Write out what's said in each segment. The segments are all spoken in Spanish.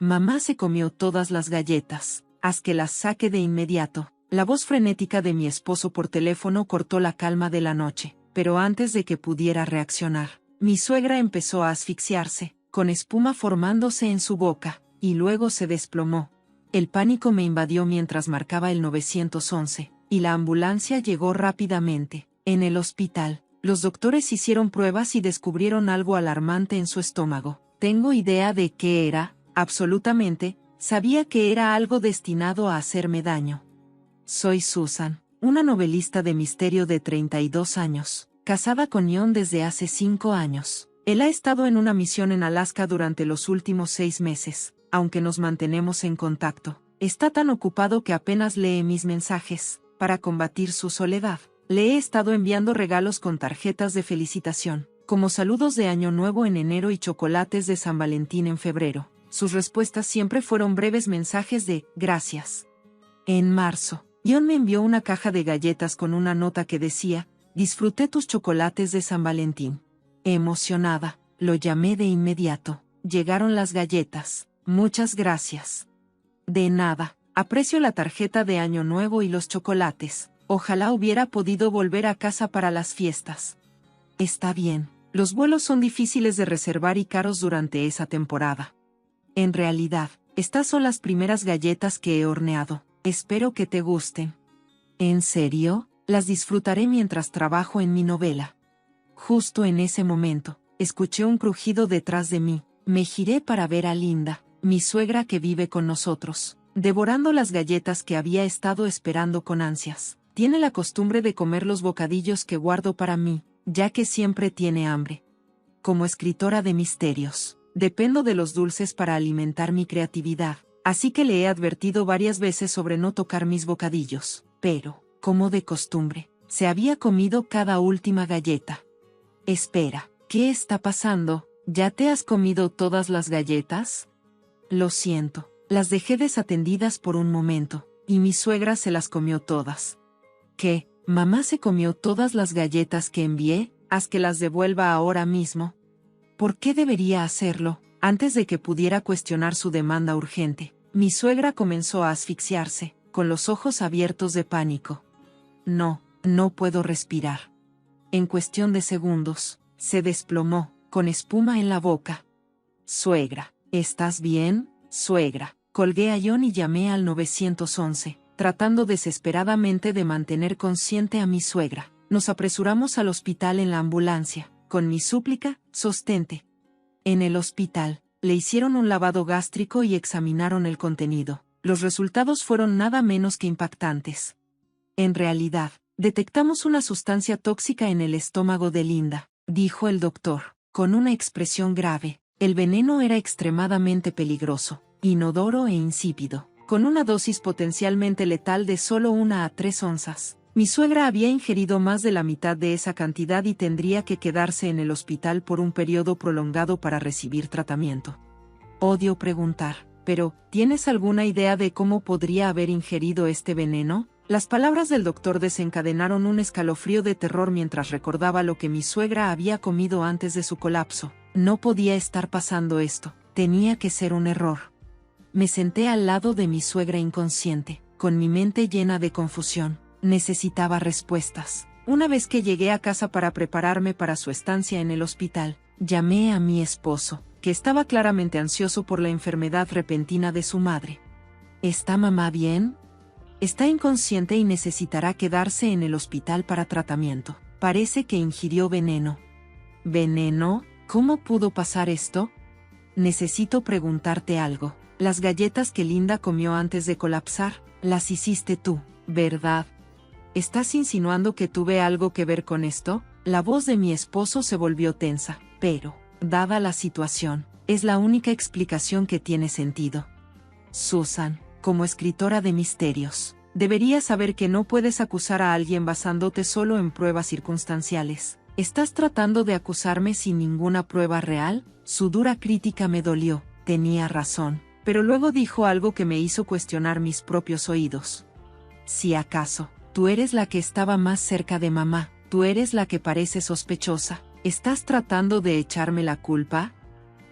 Mamá se comió todas las galletas. Haz que las saque de inmediato. La voz frenética de mi esposo por teléfono cortó la calma de la noche, pero antes de que pudiera reaccionar, mi suegra empezó a asfixiarse, con espuma formándose en su boca, y luego se desplomó. El pánico me invadió mientras marcaba el 911, y la ambulancia llegó rápidamente. En el hospital, los doctores hicieron pruebas y descubrieron algo alarmante en su estómago. Tengo idea de qué era, absolutamente, sabía que era algo destinado a hacerme daño. Soy Susan, una novelista de misterio de 32 años, casada con John desde hace 5 años. Él ha estado en una misión en Alaska durante los últimos 6 meses, aunque nos mantenemos en contacto. Está tan ocupado que apenas lee mis mensajes. Para combatir su soledad, le he estado enviando regalos con tarjetas de felicitación, como saludos de Año Nuevo en enero y chocolates de San Valentín en febrero. Sus respuestas siempre fueron breves mensajes de gracias. En marzo, John me envió una caja de galletas con una nota que decía: disfruté tus chocolates de San Valentín. Emocionada, lo llamé de inmediato. Llegaron las galletas. Muchas gracias. De nada, aprecio la tarjeta de Año Nuevo y los chocolates. Ojalá hubiera podido volver a casa para las fiestas. Está bien, los vuelos son difíciles de reservar y caros durante esa temporada. En realidad, estas son las primeras galletas que he horneado. Espero que te gusten. ¿En serio? Las disfrutaré mientras trabajo en mi novela. Justo en ese momento, escuché un crujido detrás de mí. Me giré para ver a Linda, mi suegra que vive con nosotros, devorando las galletas que había estado esperando con ansias. Tiene la costumbre de comer los bocadillos que guardo para mí, ya que siempre tiene hambre. Como escritora de misterios, dependo de los dulces para alimentar mi creatividad, así que le he advertido varias veces sobre no tocar mis bocadillos, pero, como de costumbre, se había comido cada última galleta. Espera, ¿qué está pasando? ¿Ya te has comido todas las galletas? Lo siento, las dejé desatendidas por un momento, y mi suegra se las comió todas. ¿Qué? ¿Mamá se comió todas las galletas que envié? Haz que las devuelva ahora mismo. ¿Por qué debería hacerlo? Antes de que pudiera cuestionar su demanda urgente, mi suegra comenzó a asfixiarse, con los ojos abiertos de pánico. No puedo respirar. En cuestión de segundos, se desplomó, con espuma en la boca. Suegra, ¿estás bien, suegra? Colgué a John y llamé al 911, tratando desesperadamente de mantener consciente a mi suegra. Nos apresuramos al hospital en la ambulancia, con mi súplica: sostente. En el hospital, le hicieron un lavado gástrico y examinaron el contenido. Los resultados fueron nada menos que impactantes. En realidad, detectamos una sustancia tóxica en el estómago de Linda, dijo el doctor, con una expresión grave. El veneno era extremadamente peligroso, inodoro e insípido, con una dosis potencialmente letal de solo 1 a 3 onzas. Mi suegra había ingerido más de la mitad de esa cantidad y tendría que quedarse en el hospital por un periodo prolongado para recibir tratamiento. Odio preguntar, pero ¿tienes alguna idea de cómo podría haber ingerido este veneno? Las palabras del doctor desencadenaron un escalofrío de terror mientras recordaba lo que mi suegra había comido antes de su colapso. No podía estar pasando esto, tenía que ser un error. Me senté al lado de mi suegra inconsciente, con mi mente llena de confusión. Necesitaba respuestas. Una vez que llegué a casa para prepararme para su estancia en el hospital, llamé a mi esposo, que estaba claramente ansioso por la enfermedad repentina de su madre. ¿Está mamá bien? Está inconsciente y necesitará quedarse en el hospital para tratamiento. Parece que ingirió veneno. ¿Veneno? ¿Cómo pudo pasar esto? Necesito preguntarte algo. Las galletas que Linda comió antes de colapsar, las hiciste tú, ¿verdad? ¿Estás insinuando que tuve algo que ver con esto? La voz de mi esposo se volvió tensa, pero, dada la situación, es la única explicación que tiene sentido. Susan, como escritora de misterios, deberías saber que no puedes acusar a alguien basándote solo en pruebas circunstanciales. ¿Estás tratando de acusarme sin ninguna prueba real? Su dura crítica me dolió. Tenía razón, pero luego dijo algo que me hizo cuestionar mis propios oídos. Si acaso, tú eres la que estaba más cerca de mamá, tú eres la que parece sospechosa. ¿Estás tratando de echarme la culpa?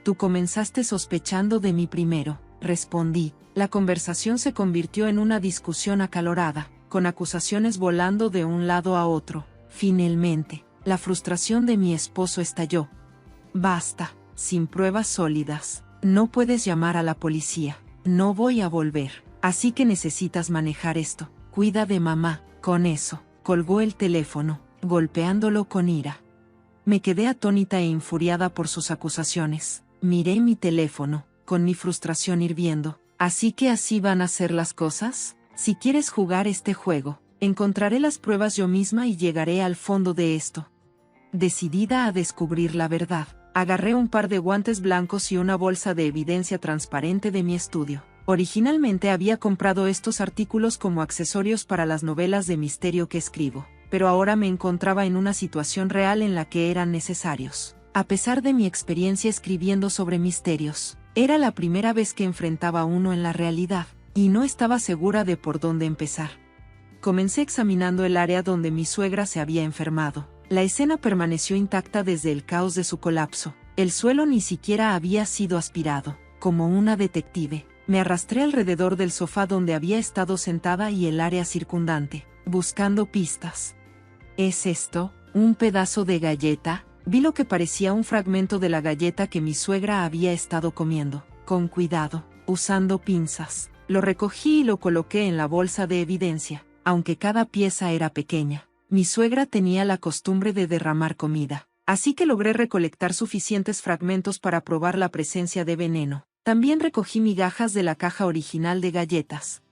Tú comenzaste sospechando de mí primero. respondí. La conversación se convirtió en una discusión acalorada, con acusaciones volando de un lado a otro. Finalmente, la frustración de mi esposo estalló. Basta, sin pruebas sólidas. No puedes llamar a la policía. No voy a volver. Así que necesitas manejar esto. Cuida de mamá. Con eso, colgó el teléfono, golpeándolo con ira. Me quedé atónita e infuriada por sus acusaciones. Miré mi teléfono, con mi frustración hirviendo. ¿Así que así van a ser las cosas? Si quieres jugar este juego, encontraré las pruebas yo misma y llegaré al fondo de esto. Decidida a descubrir la verdad, agarré un par de guantes blancos y una bolsa de evidencia transparente de mi estudio. Originalmente había comprado estos artículos como accesorios para las novelas de misterio que escribo, pero ahora me encontraba en una situación real en la que eran necesarios. A pesar de mi experiencia escribiendo sobre misterios, era la primera vez que enfrentaba uno en la realidad, y no estaba segura de por dónde empezar. Comencé examinando el área donde mi suegra se había enfermado. La escena permaneció intacta desde el caos de su colapso. El suelo ni siquiera había sido aspirado. Como una detective, me arrastré alrededor del sofá donde había estado sentada y el área circundante, buscando pistas. ¿Es esto un pedazo de galleta? Vi lo que parecía un fragmento de la galleta que mi suegra había estado comiendo. Con cuidado, usando pinzas, lo recogí y lo coloqué en la bolsa de evidencia. Aunque cada pieza era pequeña, mi suegra tenía la costumbre de derramar comida, así que logré recolectar suficientes fragmentos para probar la presencia de veneno. También recogí migajas de la caja original de galletas.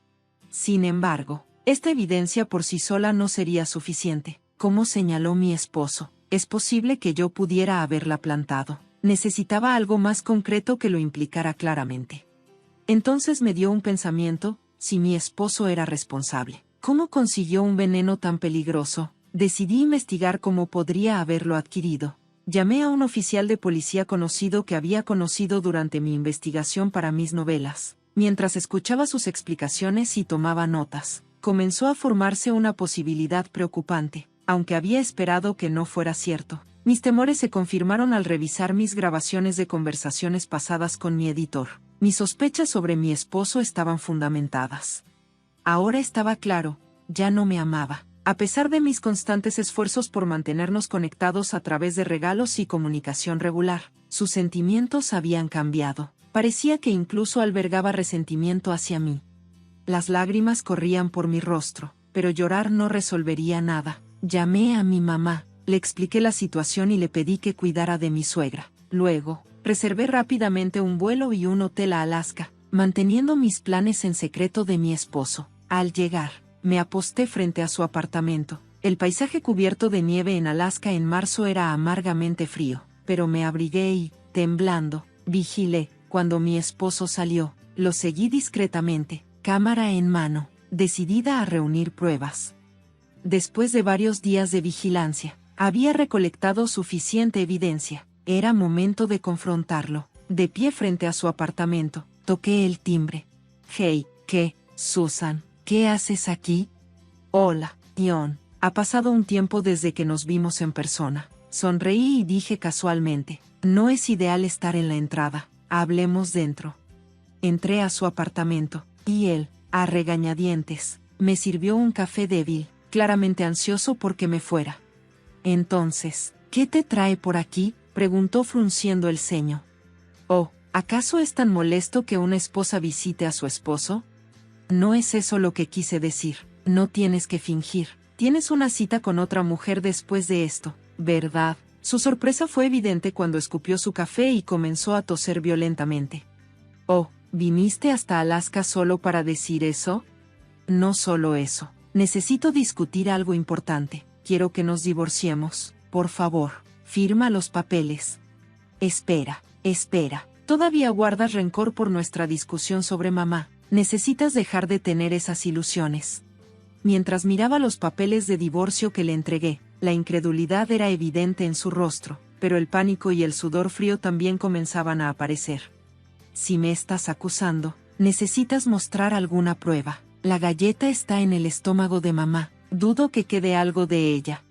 Sin embargo, esta evidencia por sí sola no sería suficiente. Como señaló mi esposo, es posible que yo pudiera haberla plantado. Necesitaba algo más concreto que lo implicara claramente. Entonces me dio un pensamiento: si mi esposo era responsable, ¿cómo consiguió un veneno tan peligroso? Decidí investigar cómo podría haberlo adquirido. Llamé a un oficial de policía conocido que había conocido durante mi investigación para mis novelas. Mientras escuchaba sus explicaciones y tomaba notas, comenzó a formarse una posibilidad preocupante, aunque había esperado que no fuera cierto. Mis temores se confirmaron al revisar mis grabaciones de conversaciones pasadas con mi editor. Mis sospechas sobre mi esposo estaban fundamentadas. Ahora estaba claro, ya no me amaba. A pesar de mis constantes esfuerzos por mantenernos conectados a través de regalos y comunicación regular, sus sentimientos habían cambiado. Parecía que incluso albergaba resentimiento hacia mí. Las lágrimas corrían por mi rostro, pero llorar no resolvería nada. Llamé a mi mamá, le expliqué la situación y le pedí que cuidara de mi suegra. Luego, reservé rápidamente un vuelo y un hotel a Alaska, manteniendo mis planes en secreto de mi esposo. Al llegar, me aposté frente a su apartamento. El paisaje cubierto de nieve en Alaska en marzo era amargamente frío, pero me abrigué y, temblando, vigilé. Cuando mi esposo salió, lo seguí discretamente, cámara en mano, decidida a reunir pruebas. Después de varios días de vigilancia, había recolectado suficiente evidencia. Era momento de confrontarlo. De pie frente a su apartamento, toqué el timbre. Hey, ¿qué, Susan? ¿Qué haces aquí? Hola, John. Ha pasado un tiempo desde que nos vimos en persona. Sonreí y dije casualmente: no es ideal estar en la entrada. Hablemos dentro. Entré a su apartamento, y él, a regañadientes, me sirvió un café débil, claramente ansioso por que me fuera. Entonces, ¿qué te trae por aquí?, preguntó frunciendo el ceño. Oh, ¿acaso es tan molesto que una esposa visite a su esposo? No es eso lo que quise decir. No tienes que fingir. Tienes una cita con otra mujer después de esto, ¿verdad? Su sorpresa fue evidente cuando escupió su café y comenzó a toser violentamente. Oh, ¿viniste hasta Alaska solo para decir eso? No solo eso. Necesito discutir algo importante. Quiero que nos divorciemos. Por favor, firma los papeles. Espera. ¿Todavía guardas rencor por nuestra discusión sobre mamá? Necesitas dejar de tener esas ilusiones. Mientras miraba los papeles de divorcio que le entregué, la incredulidad era evidente en su rostro, pero el pánico y el sudor frío también comenzaban a aparecer. Si me estás acusando, necesitas mostrar alguna prueba. La galleta está en el estómago de mamá. Dudo que quede algo de ella.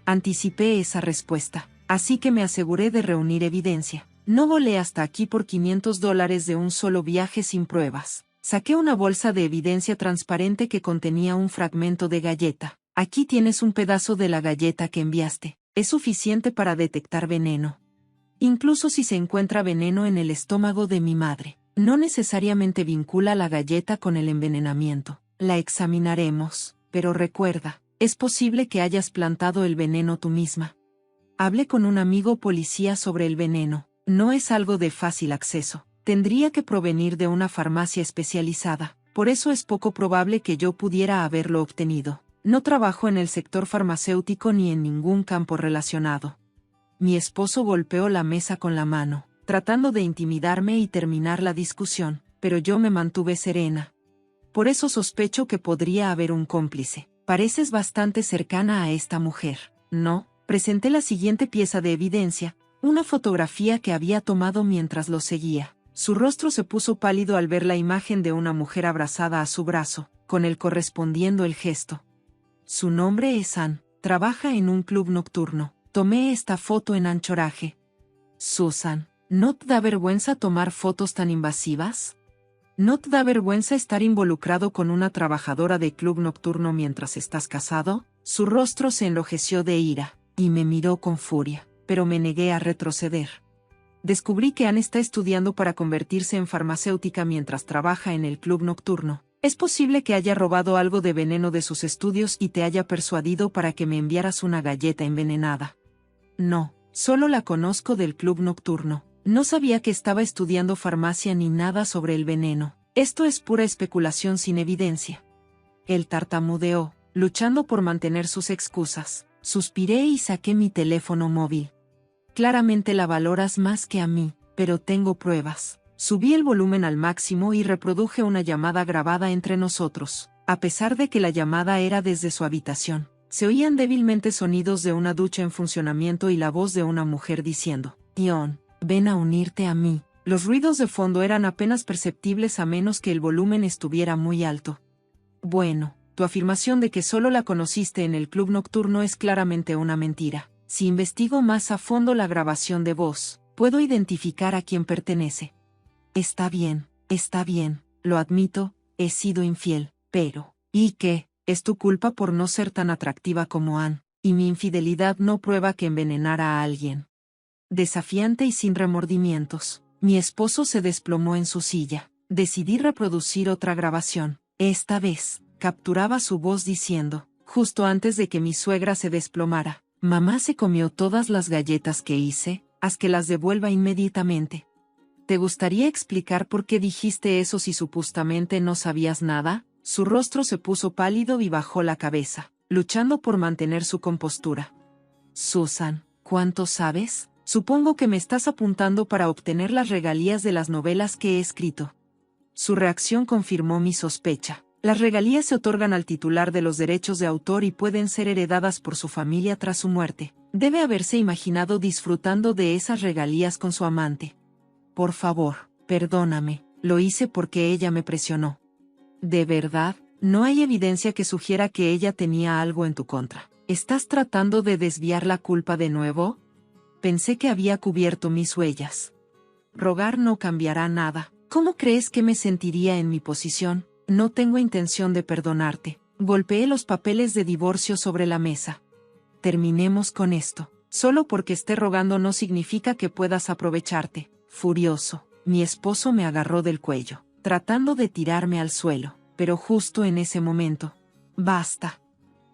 Anticipé esa respuesta, así que me aseguré de reunir evidencia. No volé hasta aquí por $500 de un solo viaje sin pruebas. Saqué una bolsa de evidencia transparente que contenía un fragmento de galleta. Aquí tienes un pedazo de la galleta que enviaste. Es suficiente para detectar veneno. Incluso si se encuentra veneno en el estómago de mi madre, no necesariamente vincula la galleta con el envenenamiento. La examinaremos, pero recuerda, es posible que hayas plantado el veneno tú misma. Hablé con un amigo policía sobre el veneno. No es algo de fácil acceso. Tendría que provenir de una farmacia especializada. Por eso es poco probable que yo pudiera haberlo obtenido. No trabajo en el sector farmacéutico ni en ningún campo relacionado. Mi esposo golpeó la mesa con la mano, tratando de intimidarme y terminar la discusión, pero yo me mantuve serena. Por eso sospecho que podría haber un cómplice. Pareces bastante cercana a esta mujer, ¿no? Presenté la siguiente pieza de evidencia, una fotografía que había tomado mientras lo seguía. Su rostro se puso pálido al ver la imagen de una mujer abrazada a su brazo, con el correspondiendo el gesto. Su nombre es Ann, trabaja en un club nocturno. Tomé esta foto en Anchorage. Susan, ¿no te da vergüenza tomar fotos tan invasivas? ¿No te da vergüenza estar involucrado con una trabajadora de club nocturno mientras estás casado? Su rostro se enrojeció de ira, y me miró con furia, pero me negué a retroceder. Descubrí que Ann está estudiando para convertirse en farmacéutica mientras trabaja en el club nocturno. Es posible que haya robado algo de veneno de sus estudios y te haya persuadido para que me enviaras una galleta envenenada. No, solo la conozco del club nocturno. No sabía que estaba estudiando farmacia ni nada sobre el veneno. Esto es pura especulación sin evidencia. Él tartamudeó, luchando por mantener sus excusas. Suspiré y saqué mi teléfono móvil. Claramente la valoras más que a mí, pero tengo pruebas. Subí el volumen al máximo y reproduje una llamada grabada entre nosotros. A pesar de que la llamada era desde su habitación, se oían débilmente sonidos de una ducha en funcionamiento y la voz de una mujer diciendo, «Ion, ven a unirte a mí». Los ruidos de fondo eran apenas perceptibles a menos que el volumen estuviera muy alto. Bueno, tu afirmación de que solo la conociste en el club nocturno es claramente una mentira. Si investigo más a fondo la grabación de voz, puedo identificar a quién pertenece. Está bien, lo admito, he sido infiel, pero, ¿y qué? Es tu culpa por no ser tan atractiva como Ann, y mi infidelidad no prueba que envenenara a alguien. Desafiante y sin remordimientos, mi esposo se desplomó en su silla. Decidí reproducir otra grabación. Esta vez, capturaba su voz diciendo, justo antes de que mi suegra se desplomara, «Mamá se comió todas las galletas que hice, haz que las devuelva inmediatamente». ¿Te gustaría explicar por qué dijiste eso si supuestamente no sabías nada? Su rostro se puso pálido y bajó la cabeza, luchando por mantener su compostura. Susan, ¿cuánto sabes? Supongo que me estás apuntando para obtener las regalías de las novelas que he escrito. Su reacción confirmó mi sospecha. Las regalías se otorgan al titular de los derechos de autor y pueden ser heredadas por su familia tras su muerte. Debe haberse imaginado disfrutando de esas regalías con su amante. Por favor, perdóname, lo hice porque ella me presionó. ¿De verdad? No hay evidencia que sugiera que ella tenía algo en tu contra. ¿Estás tratando de desviar la culpa de nuevo? Pensé que había cubierto mis huellas. Rogar no cambiará nada. ¿Cómo crees que me sentiría en mi posición? No tengo intención de perdonarte. Golpeé los papeles de divorcio sobre la mesa. Terminemos con esto. Solo porque esté rogando no significa que puedas aprovecharte. Furioso, mi esposo me agarró del cuello, tratando de tirarme al suelo, pero justo en ese momento. Basta.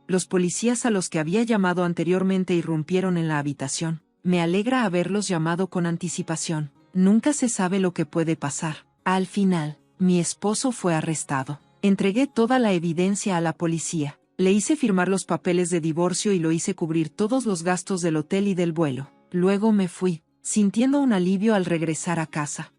Los policías a los que había llamado anteriormente irrumpieron en la habitación. Me alegra haberlos llamado con anticipación. Nunca se sabe lo que puede pasar. Al final, mi esposo fue arrestado. Entregué toda la evidencia a la policía. Le hice firmar los papeles de divorcio y lo hice cubrir todos los gastos del hotel y del vuelo. Luego me fui, sintiendo un alivio al regresar a casa.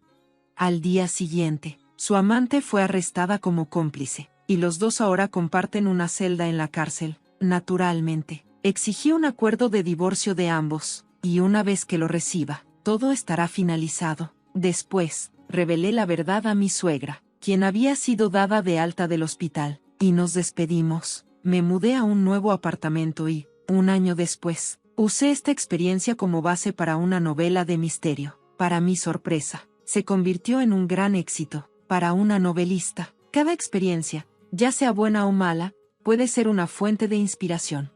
Al día siguiente, su amante fue arrestada como cómplice, y los dos ahora comparten una celda en la cárcel. Naturalmente, exigí un acuerdo de divorcio de ambos, y una vez que lo reciba, todo estará finalizado. Después, revelé la verdad a mi suegra, quien había sido dada de alta del hospital, y nos despedimos. Me mudé a un nuevo apartamento y, un año después, usé esta experiencia como base para una novela de misterio. para mi sorpresa, se convirtió en un gran éxito. Para una novelista, cada experiencia, ya sea buena o mala, puede ser una fuente de inspiración.